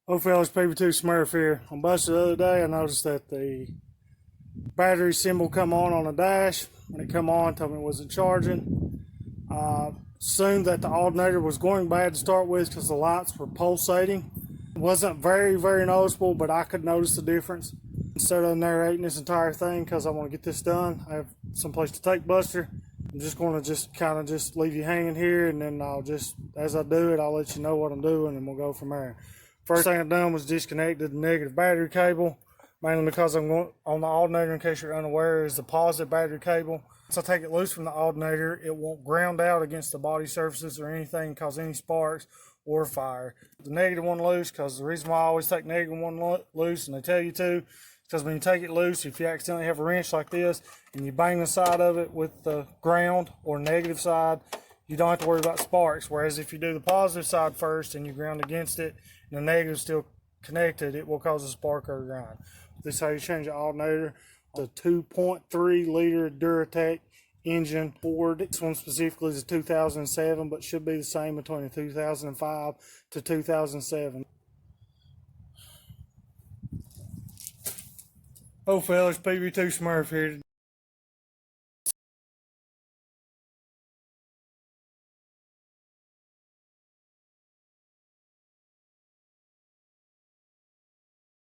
Oh fellas, PB2 Smurf here. On Busted the other day, I noticed that the battery symbol come on the dash. When it come on, told me it wasn't charging. Assumed that the alternator was going bad to start with because the lights were pulsating. It wasn't very noticeable, but I could notice the difference. Instead of narrating this entire thing because I want to get this done, I have someplace to take Buster. I'm just going to kind of leave you hanging here, and then as I do it, I'll let you know what I'm doing, and we'll go from there. First thing I done was disconnected the negative battery cable, mainly because I'm going on the alternator, in case you're unaware, is the positive battery cable. Once I take it loose from the alternator, it won't ground out against the body surfaces or anything, cause any sparks or fire. The negative one loose, because the reason why I always take negative one loose, and they tell you to, because when you take it loose, if you accidentally have a wrench like this and you bang the side of it with the ground or negative side, you don't have to worry about sparks. Whereas if you do the positive side first and you ground against it and the negative is still connected, it will cause a spark or a grind. This is how you change the alternator. The 2.3 liter Duratec engine Ford. This one specifically is a 2007, but should be the same between the 2005 to 2007. Oh fellas, PB2 Smurf here.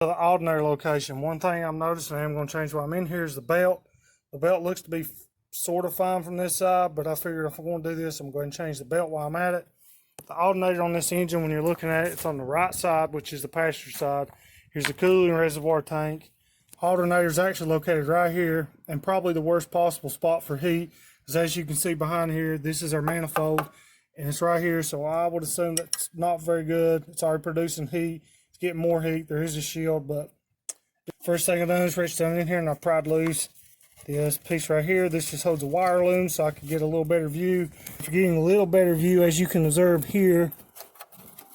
The alternator location. One thing I'm noticing, I'm going to change while I'm in here, is the belt. The belt looks to be sort of fine from this side, but I figured if I'm going to do this, I'm going to change the belt while I'm at it. The alternator on this engine, when you're looking at it, it's on the right side, which is the passenger side. Here's the cooling reservoir tank. Alternator is actually located right here, and probably the worst possible spot for heat is, as you can see behind here, this is our manifold, and it's right here, so I would assume that's not very good. It's already producing heat. It's getting more heat. There is a shield, but first thing I've done is reached down in here and I pried loose this piece right here. This just holds a wire loom so I can get a little better view. If you're getting a little better view, as you can observe here,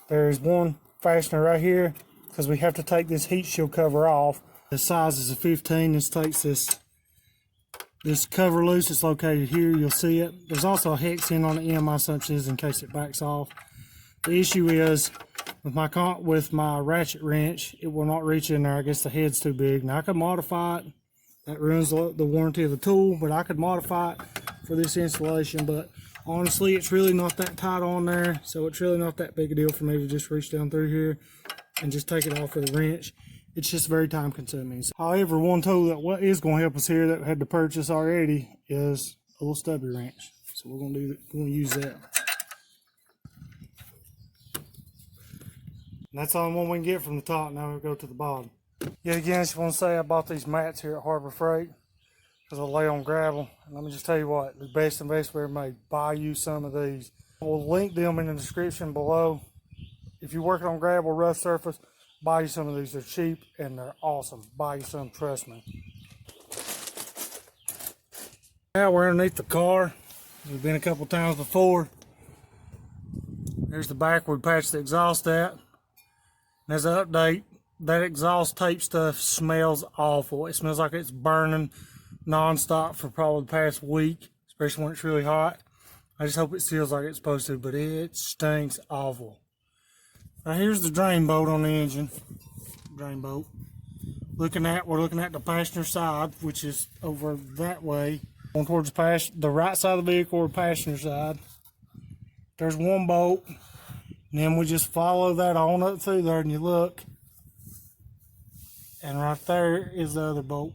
there's one fastener right here, because we have to take this heat shield cover off. The size is a 15. This takes this cover loose. It's located here. You'll see it. There's also a hex in on the end, my assumption is, in case it backs off. The issue is with my ratchet wrench, it will not reach in there. I guess the head's too big. Now I could modify it. That ruins the warranty of the tool, but I could modify it for this installation. But honestly, it's really not that tight on there, so it's really not that big a deal for me to just reach down through here and just take it off with a wrench. It's just very time consuming. However, one tool that is going to help us here that we had to purchase already is a little stubby wrench. So we're going to use that. And that's the only one we can get from the top. Now we'll go to the bottom. Yet again, I just want to say I bought these mats here at Harbor Freight because I lay on gravel. And let me just tell you what, the best investment we ever made. Buy you some of these. We'll link them in the description below. If you're working on gravel, rough surface, buy you some of these. They're cheap and they're awesome. Buy you some, trust me. Now we're underneath the car. We've been a couple times before. There's the back where we patched the exhaust at. And as an update, that exhaust tape stuff smells awful. It smells like it's burning non-stop for probably the past week, especially when it's really hot. I just hope it seals like it's supposed to, but it stinks awful. Now here's the drain bolt on the engine. Drain bolt. We're looking at the passenger side, which is over that way. Going towards the right side of the vehicle or passenger side. There's one bolt. And then we just follow that on up through there, and you look, and right there is the other bolt.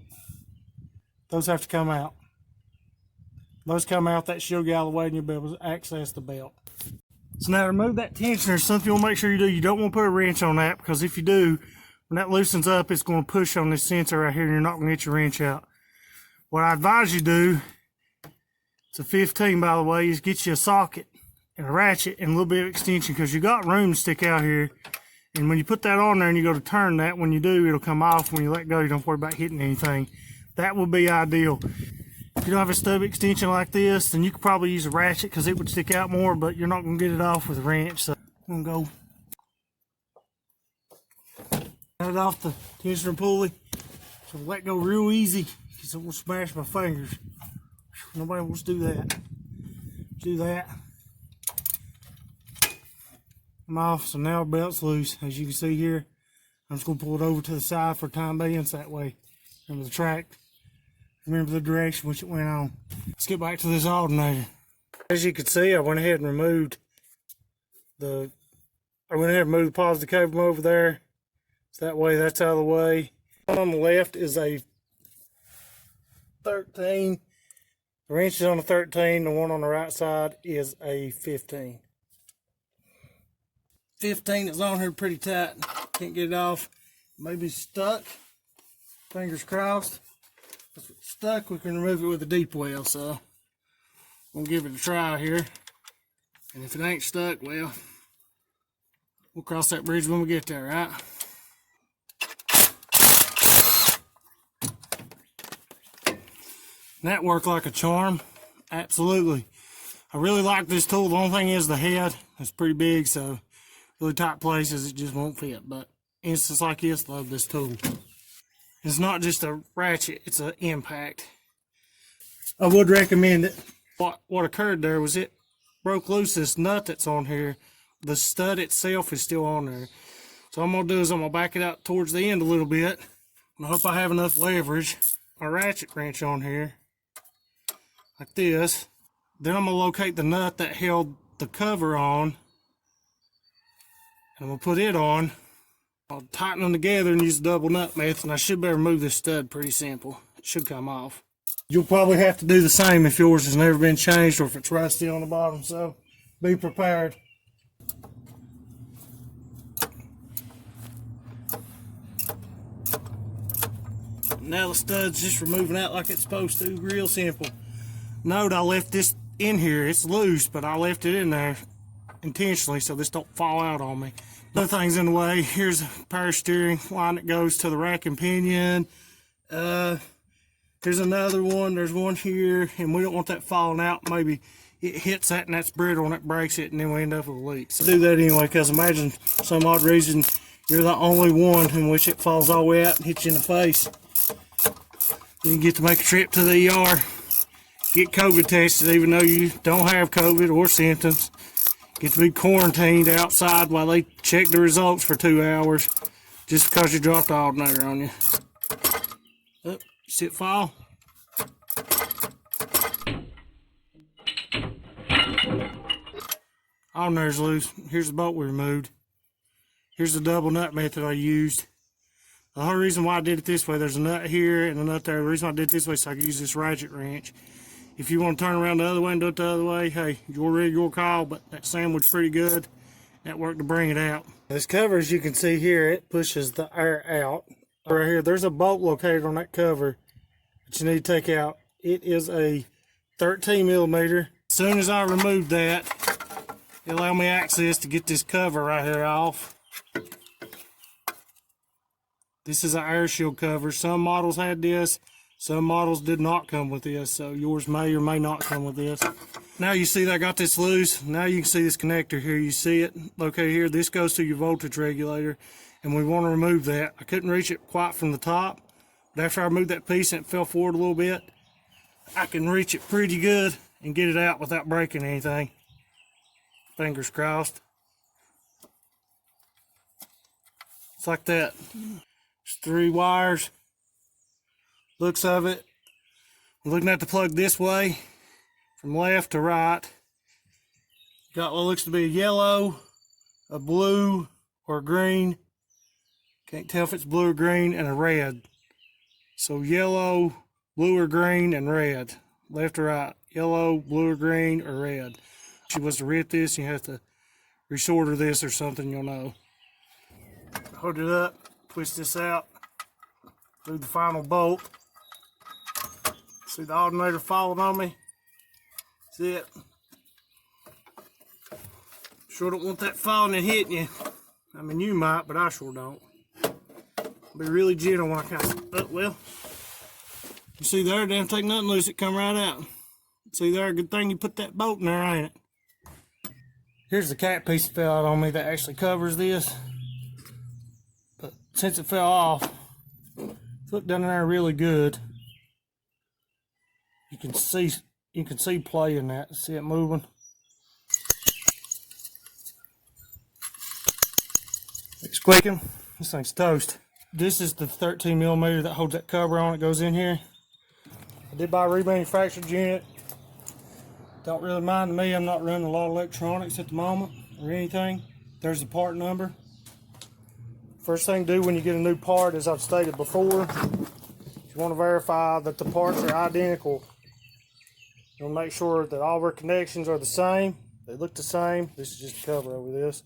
Those have to come out. Those come out, that shield get out of the way, and you'll be able to access the belt. So now to remove that tensioner, something you want to make sure you do, you don't want to put a wrench on that, because if you do, when that loosens up, it's going to push on this sensor right here, and you're not going to get your wrench out. What I advise you do, it's a 15 by the way, is get you a socket and a ratchet and a little bit of extension, because you got room to stick out here. And when you put that on there and you go to turn that, when you do, it'll come off. When you let go, you don't worry about hitting anything. That would be ideal. If you don't have a stub extension like this, then you could probably use a ratchet, because it would stick out more, but you're not going to get it off with a wrench. So I'm going to go get it off the tensioner pulley. So let go real easy, because it will smash my fingers. Nobody wants to do that. Do that. I'm off, so now the belt's loose. As you can see here, I'm just going to pull it over to the side for time being, so that way remember the track, remember the direction which it went on. Let's get back to this alternator. As you can see, I went ahead and removed the positive cable from over there, so that way that's out of the way. One on the left is a 13. The wrench is on the 13. The one on the right side is a 15. 15 is on here pretty tight. Can't get it off. Maybe stuck. Fingers crossed. If it's stuck, we can remove it with a deep well. So we'll give it a try here. And if it ain't stuck, well, we'll cross that bridge when we get there, right? And that worked like a charm. Absolutely. I really like this tool. The only thing is the head is pretty big, so really tight places it just won't fit. But instances like this, love this tool. It's not just a ratchet, it's an impact. I would recommend it. What occurred there was it broke loose this nut that's on here. The stud itself is still on there. So what I'm going to do is I'm going to back it out towards the end a little bit. I hope I have enough leverage. My ratchet wrench on here, like this. Then I'm going to locate the nut that held the cover on. And I'm going to put it on. I'll tighten them together and use the double nut method, and I should be able to remove this stud pretty simple. It should come off. You'll probably have to do the same if yours has never been changed or if it's rusty on the bottom, so be prepared. Now the stud's just removing out like it's supposed to, real simple. Note I left this in here, it's loose, but I left it in there intentionally so this don't fall out on me. Other things in the way, here's a power steering line that goes to the rack and pinion. There's another one, there's one here, and we don't want that falling out. Maybe it hits that and that's brittle and it breaks it and then we end up with a leak. So do that anyway, because imagine some odd reason you're the only one in which it falls all the way out and hits you in the face. Then you get to make a trip to the ER, get COVID tested even though you don't have COVID or symptoms. Get to be quarantined outside while they check the results for 2 hours just because you dropped the alternator on you. Oh, see it fall? Alternator's loose. Here's the bolt we removed. Here's the double nut method I used. The whole reason why I did it this way, there's a nut here and a nut there. The reason why I did it this way is so I could use this ratchet wrench. If you want to turn around the other way and do it the other way, hey, your rig, your call, but that sandwich pretty good. That worked to bring it out. This cover, as you can see here, it pushes the air out. Right here, there's a bolt located on that cover that you need to take out. It is a 13 millimeter. As soon as I removed that, it allowed me access to get this cover right here off. This is an air shield cover. Some models had this. Some models did not come with this, so yours may or may not come with this. Now you see that I got this loose. Now you can see this connector here. You see it located here. This goes to your voltage regulator, and we want to remove that. I couldn't reach it quite from the top, but after I removed that piece and it fell forward a little bit, I can reach it pretty good and get it out without breaking anything. Fingers crossed. It's like that. There's 3 wires. Looks of it, I'm looking at the plug this way, from left to right. Got what looks to be a yellow, a blue, or a green. Can't tell if it's blue or green, and a red. So yellow, blue or green, and red. Left or right. Yellow, blue or green, or red. If you was to rip this, you have to resorter this or something, you'll know. Hold it up, twist this out, do the final bolt. See the alternator falling on me? See it? Sure don't want that falling and hitting you. I mean, you might, but I sure don't. Be really gentle when I kind of, oh, well. You see there, it didn't take nothing loose, it come right out. See there, good thing you put that bolt in there, ain't it? Here's the cat piece that fell out on me that actually covers this. But since it fell off, look down there really good. You can see play in that. See it moving? squeaking. This thing's toast. This is the 13mm that holds that cover on. It goes in here. I did buy a remanufactured unit. Don't really mind me. I'm not running a lot of electronics at the moment or anything. There's the part number. First thing to do when you get a new part, as I've stated before, you want to verify that the parts are identical. You want to make sure that all of our connections are the same. They look the same. This is just a cover over this.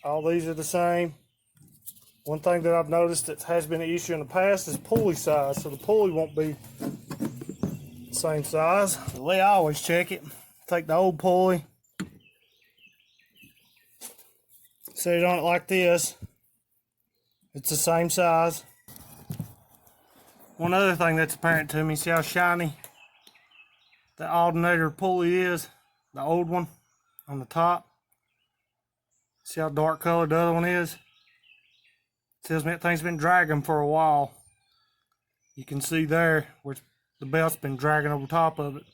All these are the same. One thing that I've noticed that has been an issue in the past is pulley size. So the pulley won't be the same size. The way I always check it, take the old pulley, set it on it like this. It's the same size. One other thing that's apparent to me, see how shiny the alternator pulley is? The old one on the top. See how dark colored the other one is? Tells me that thing's been dragging for a while. You can see there where the belt's been dragging over top of it.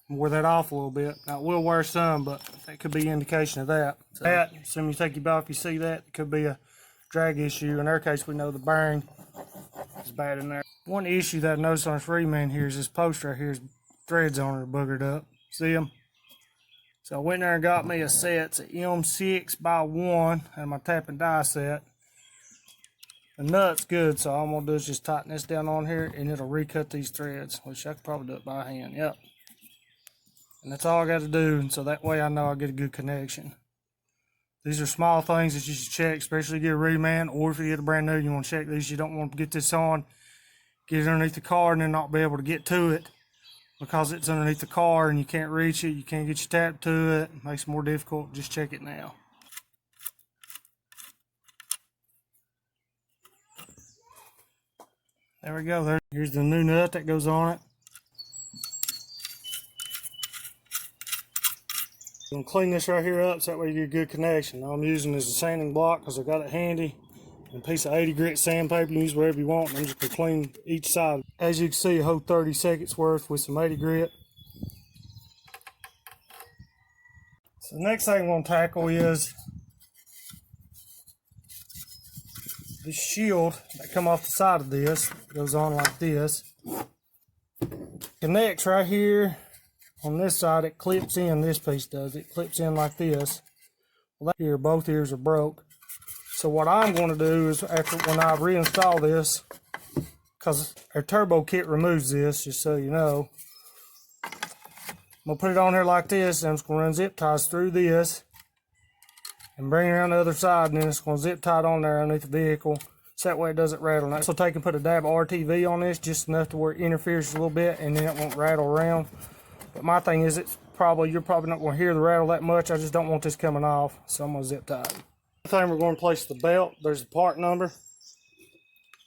Wear that off a little bit. Now it will wear some, but that could be an indication of that. So that, assuming you take your belt, if you see that, it could be a drag issue. In our case, we know the bearing is bad in there. One issue that I noticed on this reman here is this post right here, threads on it are boogered up. See them? So I went there and got me a set. It's an M6x1 and my tap and die set. The nut's good, so all I'm gonna do is just tighten this down on here and it'll recut these threads, which I could probably do it by hand. Yep. And that's all I got to do, and so that way I know I get a good connection. These are small things that you should check, especially if you get a reman, or if you get a brand new, you want to check these. You don't want to get this on, get it underneath the car, and then not be able to get to it because it's underneath the car and you can't reach it, you can't get your tap to it. It makes it more difficult. Just check it now. There we go. Here's the new nut that goes on it. I'm going to clean this right here up so that way you get a good connection. All I'm using is a sanding block because I got it handy. And a piece of 80 grit sandpaper, you can use whatever you want. And I'm just going to clean each side. As you can see, a whole 30 seconds worth with some 80 grit. So the next thing I'm going to tackle is the shield that come off the side of this. It goes on like this. Connects right here. On this side, it clips in, this piece does. It clips in like this. Well, here, both ears are broke. So what I'm going to do is, when I reinstall this, because our turbo kit removes this, just so you know, I'm going to put it on here like this, and I'm just going to run zip ties through this, and bring it around the other side, and then it's going to zip tie it on there underneath the vehicle, so that way it doesn't rattle. Now, so take and put a dab of RTV on this, just enough to where it interferes a little bit, and then it won't rattle around. But my thing is, you're probably not going to hear the rattle that much. I just don't want this coming off, so I'm going to zip tie it. The thing we're going to place the belt. There's the part number.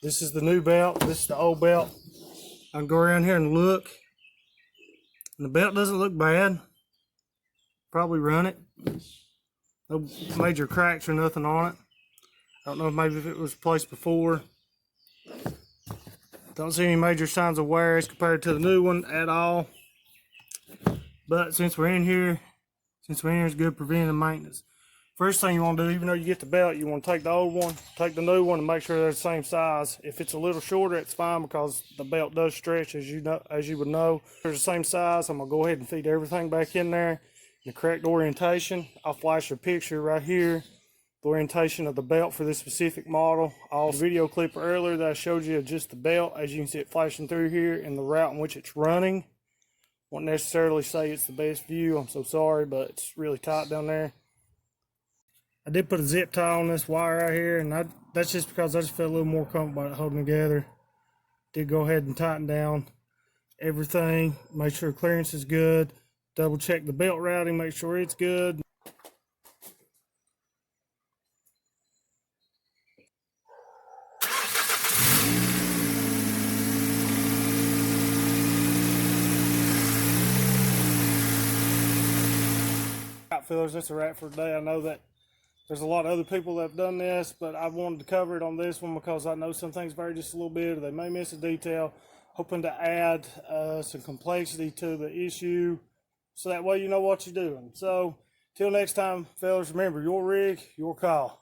This is the new belt. This is the old belt. I can go around here and look. And the belt doesn't look bad. Probably run it. No major cracks or nothing on it. I don't know maybe if it was placed before. Don't see any major signs of wear as compared to the new one at all. But since we're in here, it's good preventive maintenance. First thing you want to do, even though you get the belt, you want to take the old one, take the new one, and make sure they're the same size. If it's a little shorter, it's fine because the belt does stretch, as you would know. If they're the same size, I'm gonna go ahead and feed everything back in there in the correct orientation. I'll flash a picture right here, the orientation of the belt for this specific model. I'll video clip earlier that I showed you of just the belt. As you can see it flashing through here and the route in which it's running. Won't necessarily say it's the best view. I'm so sorry, but it's really tight down there. I did put a zip tie on this wire right here, and that's just because I just felt a little more comfortable about it holding together. Did go ahead and tighten down everything. Make sure clearance is good. Double check the belt routing, make sure it's good. Outfielders, that's a wrap for today. I know that there's a lot of other people that have done this, but I wanted to cover it on this one because I know some things vary just a little bit, or they may miss a detail. Hoping to add some complexity to the issue, so that way you know what you're doing. So Till next time, fellas, remember, your rig, your call.